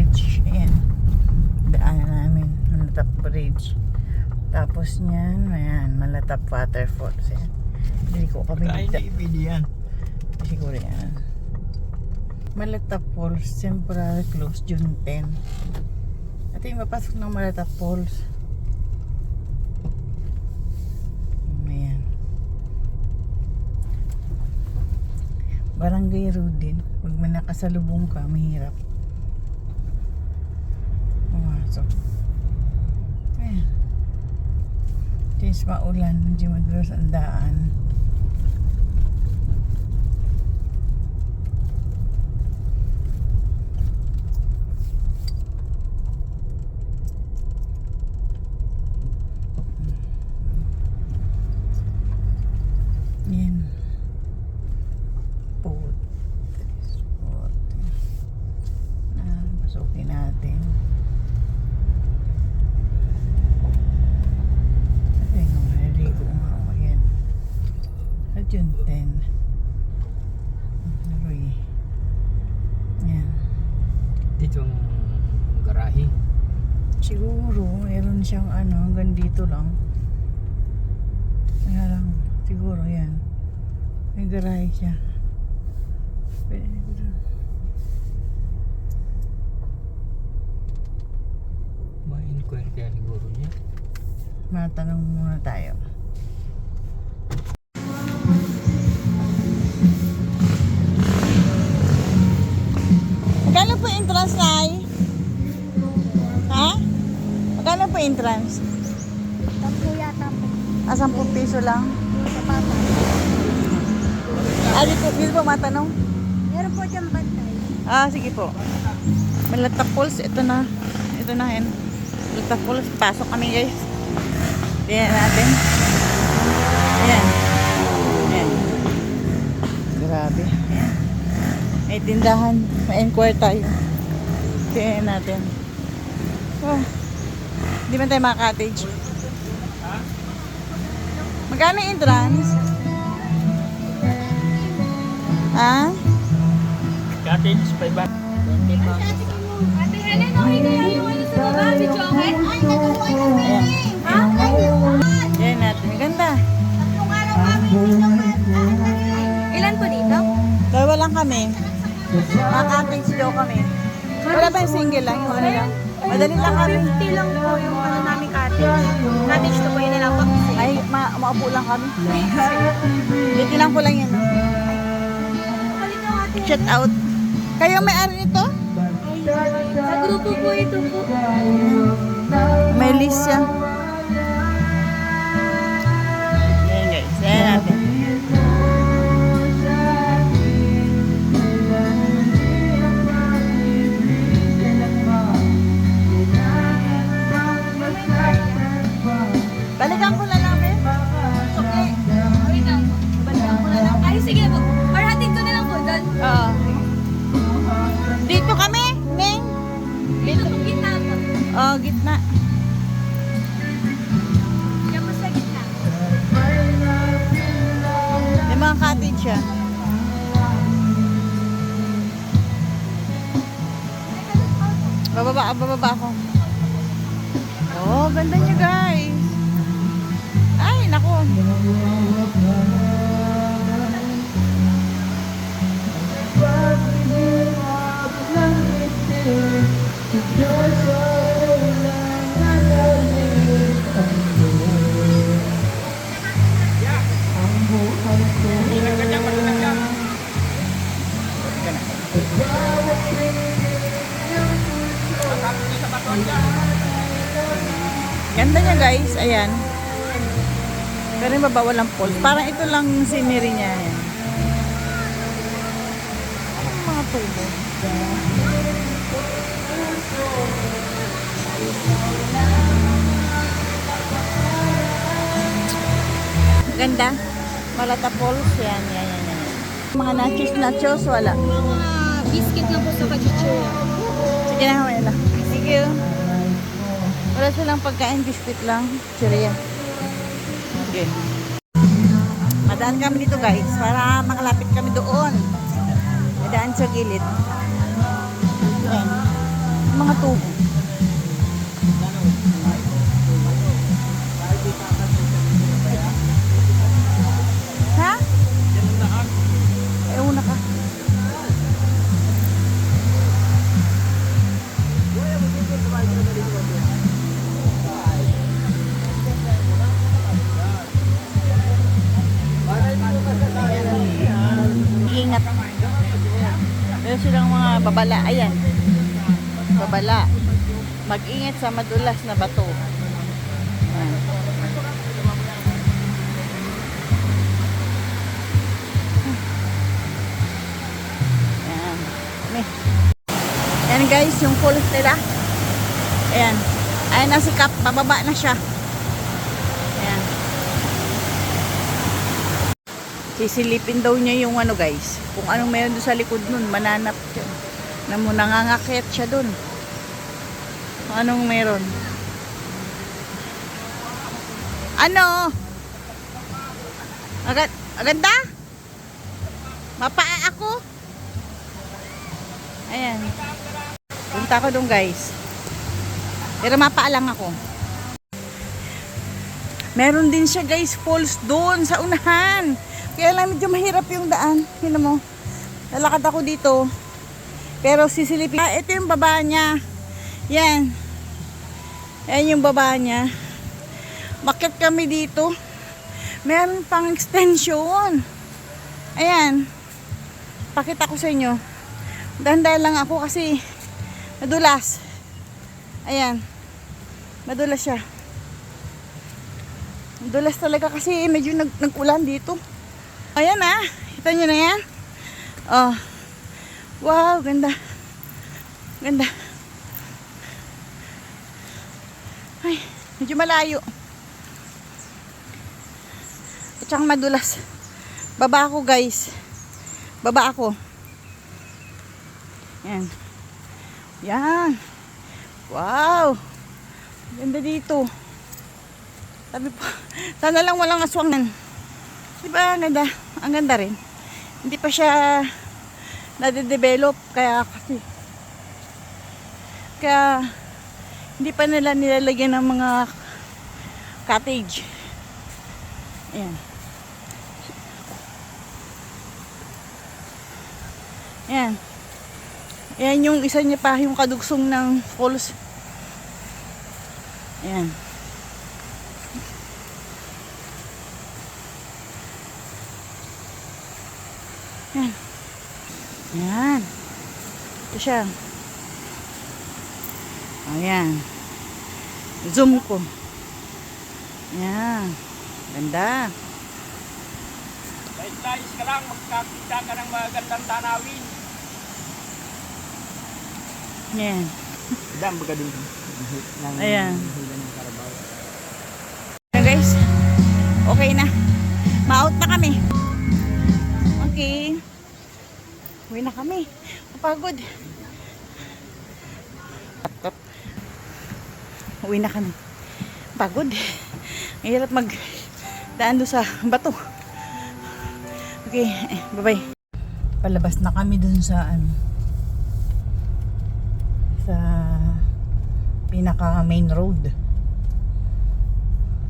bridge. Ayan. Daan namin. Malatap bridge. Tapos niyan, ayan, Malatap waterfalls. Ayan. Hindi ko kami yan. siguro yan. Malatap Falls, temporary close June 10. Ito yung mapasok ng Malatap Falls. Ayan. Barangay Rudin. Pag may nakasalubong ka, mahirap pumasok. Ayan. Since maulan, medyo madulas ang daan. Yan. Pasukin natin. Ay, naligo nga ako. Yan. Sa June 10. Naroy. Yan. Dito ang garahe. Siguro, meron siyang ano, hanggang dito lang. Kaya lang, siguro yan. May garahe siya. Pwede na ko doon. Ma-inquire kaya siguro niya. Matanong muna tayo. Magkano po entrance, Nay? Ha? Magkano po entrance? 10 yata po. 10 piso lang. Sa papa. Dito po matanong. Meron po dyan bantay. Sige po. Malatap Falls, ito na. Ito na yan. Malatap Falls, pasok kami guys. Tingnan natin. Ayan. Ayan. Grabe. Ayan. May tindahan. May inquire tayo. Tingnan natin. Oh. Hindi man tayo maka-cottage. Magkano yung entrance? Ha? Cottage, 5 Ate Helen, okay kaya yung ano sa baba? Video okay? Ay, natuloy kami. Ha? Yan natin. Ganda. Tatlong araw kami dito. Ilan po dito? Dalawa lang kami. Maka-cottage daw kami. Wala ba yung single lang? Yung ano lang? Madali lang kami. 50 lang po yung ano namin cottage. Cottage to po yun na lang po. Ay, maupo lang kami. Dito lang po lang yan. No? Balik na ate. Shout out. Kayo may-ari nito? Sa grupo po ito po. May list siya. Ayan guys. Ayan natin. Balikan ko na lang, eh. Okay. Wait lang. Balikan ko na lang. Ay, sige po. Or hatid ko na lang po doon. Oo. Dito kami, Neng. Dito po gitna po. Gitna. Diyan po sa gitna. May mga cottage siya. Bababa ako. Oh, ganda niya guys. Ay, naku. Ganda niya guys, ayan. Pero yung baba walang falls. Parang ito lang yung scenery niya. Ayan. Parang mga tubo. Ganda. Malatap Falls. Yan, yan, yan, yan. Mga nachos, wala. Mga biscuit na po sa kachichura. Sige na, wala. Thank you. Wala silang pagkain, biscuit lang. Chiria. Okay. Madaan kami dito guys para makalapit kami doon. Madaan sa gilid. Ayan. mga tubo. Ha? Eh, una ka. Ingat. Meron silang mga babala. Ayan. Babala. Mag-ingat sa madulas na bato. Ayan. Ayan. Ayan guys, yung falls nila. Ayan. Ayan na si Kap. Bababa na siya. Ayan. Sisilipin daw niya yung ano guys. Kung anong meron doon sa likod nun, mananap siya. Nangangakit siya doon. Kung anong meron. Ano? Aganda? Mapaa ako? Ayan. Punta ako doon guys. Pero mapaa lang ako. Meron din siya guys, falls doon sa unahan. Kaya lang medyo mahirap yung daan. Yun mo. Lalakad ako dito. Pero sisilipin. Ito yung baba niya. Yan. Yan yung baba niya. Bakit kami dito? Meron pang extension. Ayan. Pakita ko sa inyo. Dahan-dahan lang ako kasi madulas. Ayan. Madulas siya. Madulas talaga kasi medyo nag-ulan dito. Ayan ah. Kita nyo na yan. Oh. Wow, ganda. Ganda. Ay, medyo malayo. At saka madulas. Baba ako guys. Baba ako. Yan. Yan. Wow. Ganda dito. Sabi po, sana lang walang aswangan. Diba, ang ganda. Ang ganda rin. Hindi pa siya nade-develop. Kaya hindi pa nila nilalagyan ng mga cottage. Ayan. Ayan. Ayan yung isa niya pa, yung kadugsong ng falls. Ayan. Ayan. Ayan. Ito siya. Ayan. Zoom ko. Ayan. Ganda. Layas ka lang, magkakita ka ng magandang tanawin. Ayan. Dam baga din. Ayan. Ayan guys. Okay na. Ma-out na kami. Okay. Uwi na kami. Mapagod. Uwi na kami. Pagod. Mahirap mag-daan doon sa bato. Okay. Bye-bye. Palabas na kami doon sa sa pinaka main road.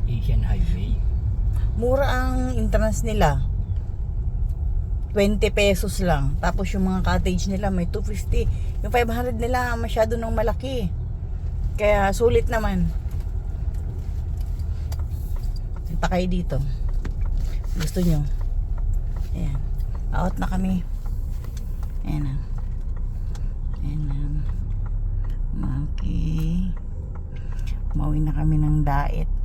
Asian Highway. Mura ang entrance nila. 20 pesos lang. Tapos yung mga cottage nila may 250. Yung 500 nila masyado nang malaki. Kaya sulit naman. Punta kayo dito. Gusto nyo. Ayan. Out na kami. Ayan na. Ayan na. Okay. Mauwi na kami ng Daet.